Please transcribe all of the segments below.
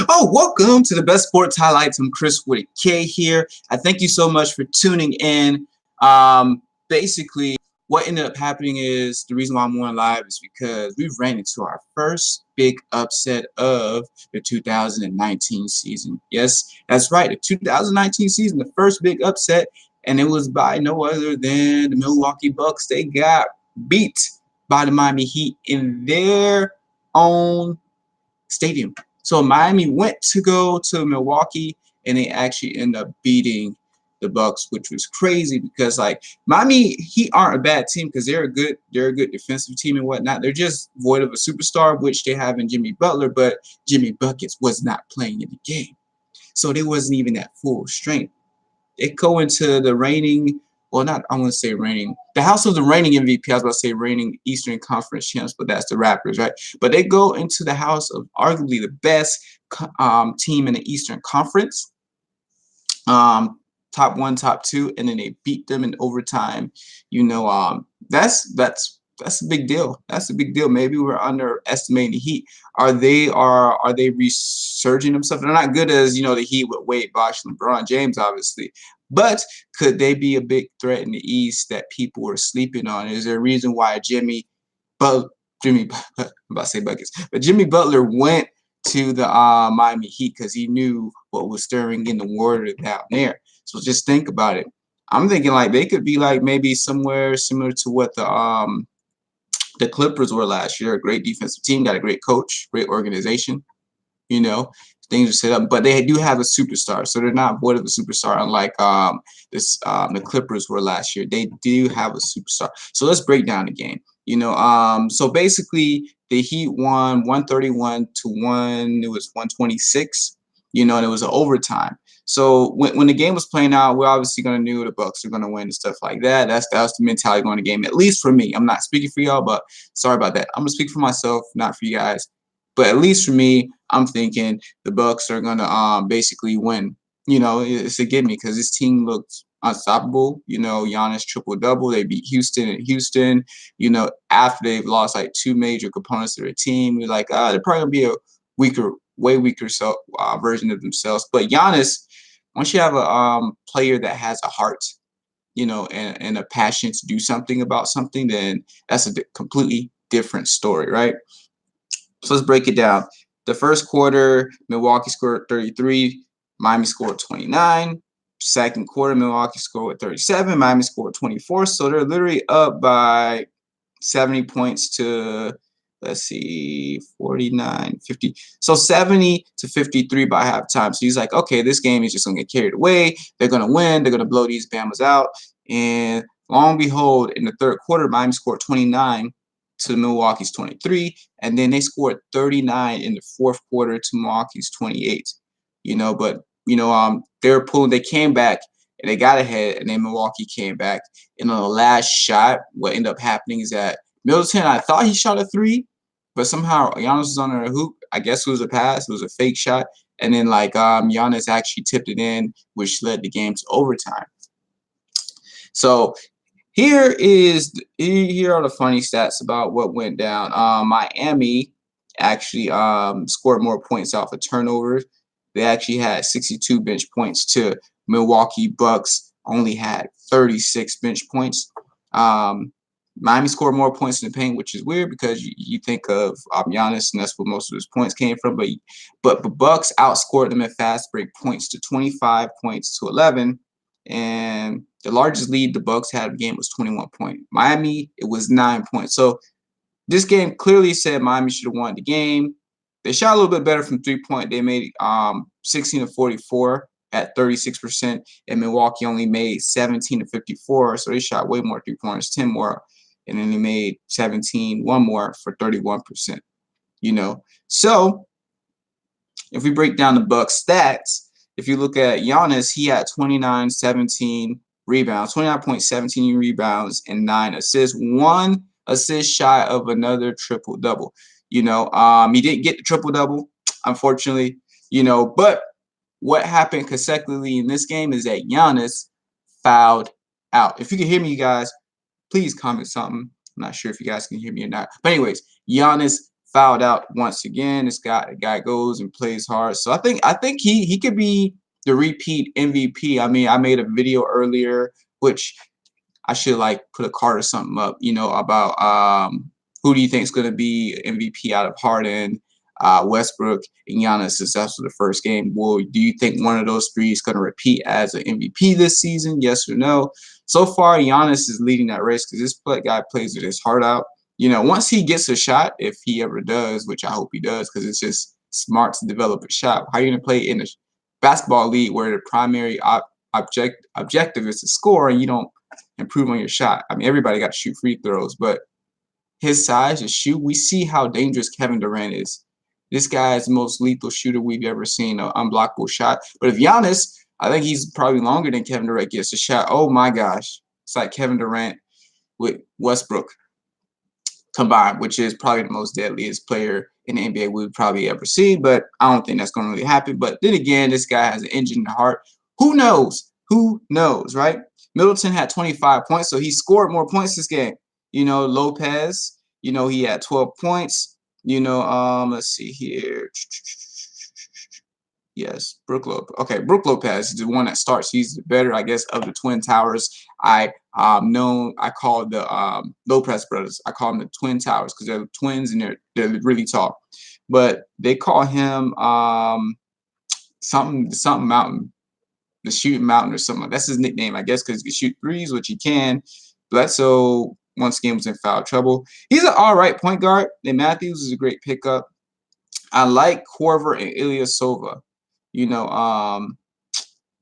Oh, welcome to the best sports highlights. I'm Chris with a K here. I thank you so much for tuning in. Basically, what ended up happening is the reason why I'm on live is because we've ran into our first big upset of the 2019 season. Yes, that's right, the 2019 season, the first big upset, and it was by no other than the Milwaukee Bucks. They got beat by the Miami Heat in their own stadium. So Miami went to go to Milwaukee, and they actually ended up beating the Bucks, which was crazy because like Miami Heat aren't a bad team because they're a good defensive team and whatnot. They're just void of a superstar, which they have in Jimmy Butler, but Jimmy Buckets was not playing in the game, so they wasn't even at full strength. They go into the reigning, well, not I want to say reigning, the house of the reigning MVP. I was about to say reigning Eastern Conference champs, but that's the Raptors, right? But they go into the house of arguably the best team in the Eastern Conference, top one, top two, and then they beat them in overtime. You know, that's a big deal. That's a big deal. Maybe we're underestimating the Heat. Are they resurging themselves? They're not good as the Heat with Wade, Bosh, LeBron James, obviously. But could they be a big threat in the East that people were sleeping on? Is there a reason why I'm about to say Buckets, but Jimmy Butler went to the Miami Heat because he knew what was stirring in the water down there. So just think about it. I'm thinking like they could be like maybe somewhere similar to what the Clippers were last year. A great defensive team, got a great coach, great organization. You know, things are set up, but they do have a superstar, so they're not void of a superstar. Unlike the Clippers were last year, they do have a superstar. So let's break down the game. So basically the Heat won 131 to 1. It was 126. And it was an overtime. So when the game was playing out, we're obviously gonna knew the Bucks are gonna win and stuff like that. That's the mentality going to the game. At least for me, I'm not speaking for y'all, but sorry about that. I'm gonna speak for myself, not for you guys. But at least for me, I'm thinking the Bucks are gonna basically win. It's a gimme because this team looks unstoppable. Giannis triple double. They beat Houston and Houston. After they've lost like two major components of their team, we're like, they're probably gonna be a weaker, way weaker version of themselves. But Giannis, once you have a player that has a heart, and a passion to do something about something, then that's a completely different story, right? So let's break it down. The first quarter, Milwaukee scored 33, Miami scored 29. Second quarter, Milwaukee scored with 37, Miami scored 24. So they're literally up by 70 points to, let's see, 49, 50. So 70 to 53 by halftime. So he's like, okay, this game is just going to get carried away. They're going to win. They're going to blow these Bamas out. And long and behold, in the third quarter, Miami scored 29 to Milwaukee's 23, and then they scored 39 in the fourth quarter to Milwaukee's 28. But they came back and they got ahead, and then Milwaukee came back. And on the last shot, what ended up happening is that Middleton, I thought he shot a three, but somehow Giannis was under a hoop. I guess it was a pass, it was a fake shot, and then Giannis actually tipped it in, which led the game to overtime. So here are the funny stats about what went down. Miami actually scored more points off of turnovers. They actually had 62 bench points to Milwaukee Bucks only had 36 bench points. Miami scored more points in the paint, which is weird because you think of Giannis, and that's where most of his points came from. But the Bucks outscored them at fast break points to 25 points to 11. And the largest lead the Bucks had of the game was 21 points. Miami, it was 9 points. So this game clearly said Miami should have won the game. They shot a little bit better from 3-point. They made 16 to 44 at 36%, and Milwaukee only made 17 to 54. So they shot way more 3-pointers, 10 more, and then they made 17, one more for 31%. So if we break down the Bucks stats, if you look at Giannis, he had 29, 17 rebounds, 29.17 rebounds, and 9 assists. 1 assist shy of another triple-double. He didn't get the triple-double, unfortunately. But what happened consecutively in this game is that Giannis fouled out. If you can hear me, you guys, please comment something. I'm not sure if you guys can hear me or not. But anyways, Giannis fouled out once again. Guy goes and plays hard. So I think he could be the repeat MVP. I mean, I made a video earlier, which I should like put a card or something up, about who do you think is going to be MVP out of Harden, Westbrook, and Giannis since that's the first game. Well, do you think one of those three is going to repeat as an MVP this season? Yes or no? So far, Giannis is leading that race because this guy plays with his heart out. Once he gets a shot, if he ever does, which I hope he does, because it's just smart to develop a shot. How are you going to play in a basketball league where the primary objective is to score and you don't improve on your shot? I mean, everybody got to shoot free throws, but his size to shoot, we see how dangerous Kevin Durant is. This guy is the most lethal shooter we've ever seen, an unblockable shot. But if Giannis, I think he's probably longer than Kevin Durant gets a shot. Oh my gosh. It's like Kevin Durant with Westbrook combined, which is probably the most deadliest player in the NBA we've probably ever seen. But I don't think that's going to really happen. But then again, this guy has an engine in the heart. Who knows? Who knows, right? Middleton had 25 points, so he scored more points this game. Lopez, he had 12 points. Let's see here. Yes, Brook Lopez. Okay, Brook Lopez is the one that starts. He's the better, I guess, of the Twin Towers. I call the Lopez brothers. I call them the Twin Towers because they're twins and they're really tall. But they call him something mountain, the shooting mountain or something. That's his nickname, I guess, because he can shoot threes, which he can. Bledsoe once again was in foul trouble. He's an all right point guard. And Matthews is a great pickup. I like Korver and Ilyasova.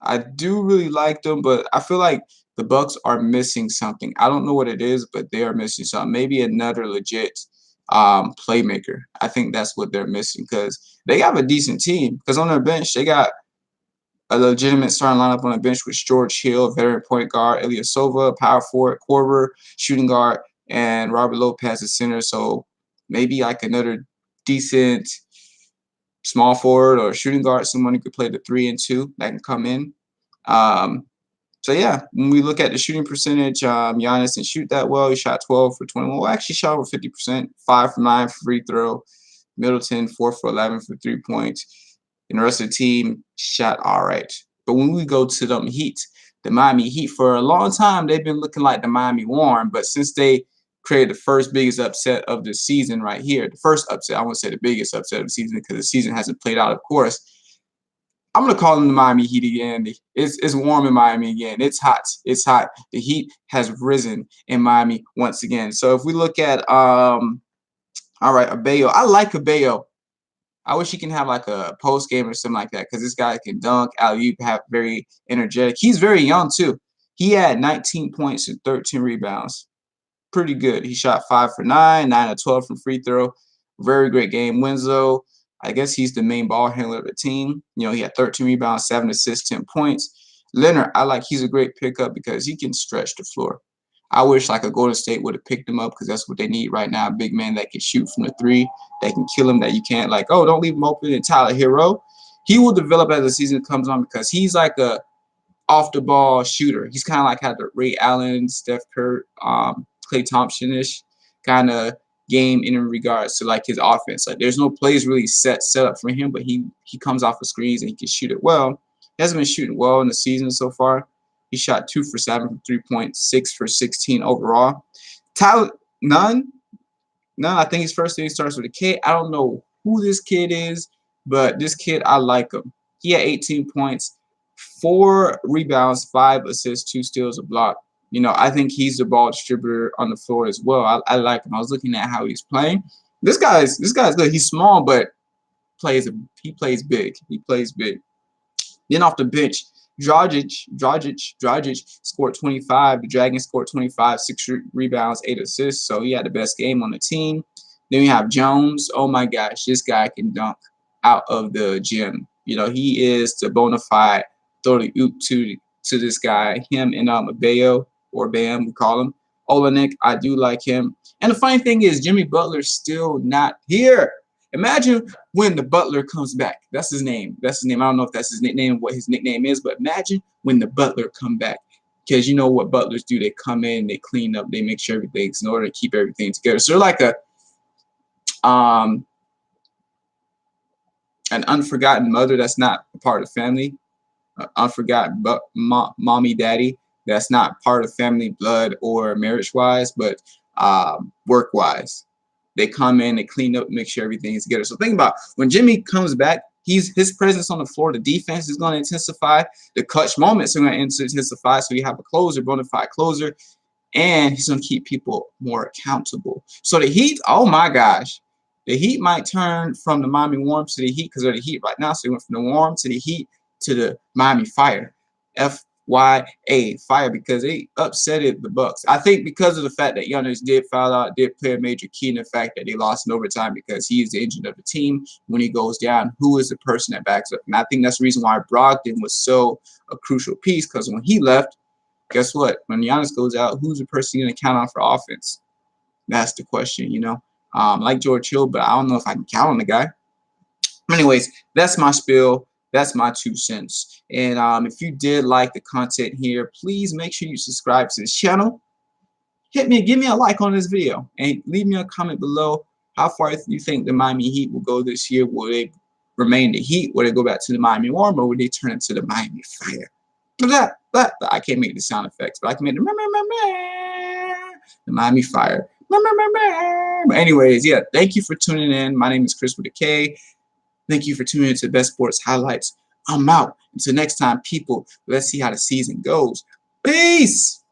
I do really like them, but I feel like the Bucks are missing something. I don't know what it is, but they are missing something. Maybe another legit playmaker. I think that's what they're missing because they have a decent team. Because on their bench, they got a legitimate starting lineup on the bench with George Hill, veteran point guard, Ilyasova, power forward, Korver, shooting guard, and Robert Lopez, the center. So maybe like another decent small forward or shooting guard, someone who could play the 3 and 2 that can come in. So yeah, when we look at the shooting percentage, Giannis didn't shoot that well. He shot 12 for 21. Well, actually shot over 50%, 5 for 9 for free throw. Middleton 4 for 11 for 3 points. And the rest of the team shot all right. But when we go to the Miami Heat, for a long time, they've been looking like the Miami Warm. But since they created the first biggest upset of the season right here, the first upset, I won't say the biggest upset of the season because the season hasn't played out, of course. I'm going to call them the Miami Heat again. It's warm in Miami again. It's hot. It's hot. The heat has risen in Miami once again. So if we look at, all right, Adebayo. I like Adebayo. I wish he can have like a post game or something like that because this guy can dunk, alley-oop, have very energetic. He's very young too. He had 19 points and 13 rebounds. Pretty good. He shot 5 for 9, 9 of 12 from free throw. Very great game. Winslow, I guess he's the main ball handler of the team. He had 13 rebounds, 7 assists, 10 points. Leonard, he's a great pickup because he can stretch the floor. I wish like a Golden State would have picked him up because that's what they need right now. A big man that can shoot from the 3, that can kill him, that you can't don't leave him open. And Tyler Hero, he will develop as the season comes on because he's like a off the ball shooter. He's kind of like had the Ray Allen, Steph Curry, Klay Thompson-ish kind of game in regards to like his offense. Like there's no plays really set up for him, but he comes off of screens and he can shoot it well. He hasn't been shooting well in the season so far. He shot 2 for 7 from 3 points, 6 for 16 overall. Tyler, none. I think his first name starts with a K. I don't know who this kid is, but this kid, I like him. He had 18 points, 4 rebounds, 5 assists, 2 steals, a block. I think he's the ball distributor on the floor as well. I like him. I was looking at how he's playing. This guy's good. He's small, but he plays big. He plays big. Then off the bench, Dragic scored 25. The Dragons scored 25, 6 rebounds, 8 assists. So he had the best game on the team. Then we have Jones. Oh my gosh, this guy can dunk out of the gym. He is the bona fide throw the oop to this guy. Him and Adebayo, or Bam, we call him. Olenek, I do like him. And the funny thing is, Jimmy Butler's still not here. Imagine when the Butler comes back. That's his name. I don't know if that's his nickname, what his nickname is, but imagine when the Butler come back. Because you know what Butlers do. They come in, they clean up, they make sure everything's in order, keep everything together. So they're like Um, an unforgotten mother that's not a part of family, unforgotten but mommy, daddy that's not part of family, blood, or marriage wise, but work wise. They come in, they clean up, make sure everything is together. So think about when Jimmy comes back, his presence on the floor, the defense is going to intensify, the clutch moments are going to intensify. So you have a closer, bona fide closer, and he's going to keep people more accountable. So the Heat, oh my gosh, the Heat might turn from the Miami Warm to the Heat because they're the Heat right now. So they went from the Warm to the Heat to the Miami Fire, FYA Fire, because they upsetted the Bucks. I think because of the fact that Giannis did foul out, did play a major key in the fact that they lost in overtime because he is the engine of the team. When he goes down, who is the person that backs up? And I think that's the reason why Brogdon was so a crucial piece, because when he left, guess what? When Giannis goes out, who's the person you're going to count on for offense? That's the question, you know. Like George Hill, but I don't know if I can count on the guy. Anyways, that's my spiel. That's my 2 cents. And if you did like the content here, please make sure you subscribe to this channel. Give me a like on this video, and leave me a comment below. How far you think the Miami Heat will go this year? Will they remain the Heat? Will they go back to the Miami Warm, or will they turn into the Miami Fire? I can't make the sound effects, but I can make the Miami Fire. But anyways, yeah, thank you for tuning in. My name is Chris with a K. Thank you for tuning in to Best Sports Highlights. I'm out. Until next time, people, let's see how the season goes. Peace!